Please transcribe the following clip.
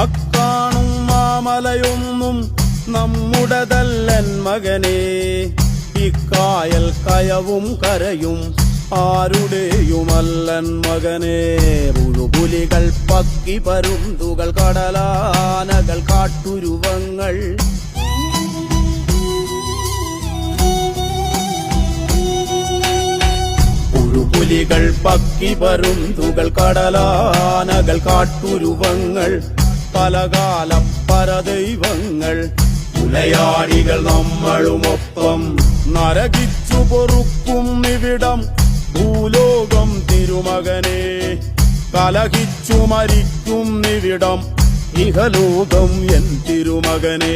അക്കാണും മാമലയൊന്നും നമ്മുടതല്ലൻ മകനേ. ഇക്കായൽ കയവും കരയും ആരുടെയുമല്ലൻ മകനേ. പുഴുപുലികൾ പക്കി പരുന്തുകൾ കടലാനകൾ കാട്ടുരുവങ്ങൾ പുഴുപുലികൾ പക്കി പരുന്തുകൾ കടലാനകൾ കാട്ടുരുവങ്ങൾ പലകാല പരദൈവങ്ങൾ ഉലയാടികൾ നമ്മളുമൊപ്പം നരകിച്ചു പൊറുക്കും നിവിടം ഭൂലോകം തിരുമകനെ. കലഹിച്ചു മരിക്കും നിവിടം ഇഹലോകം എൻ തിരുമകനെ.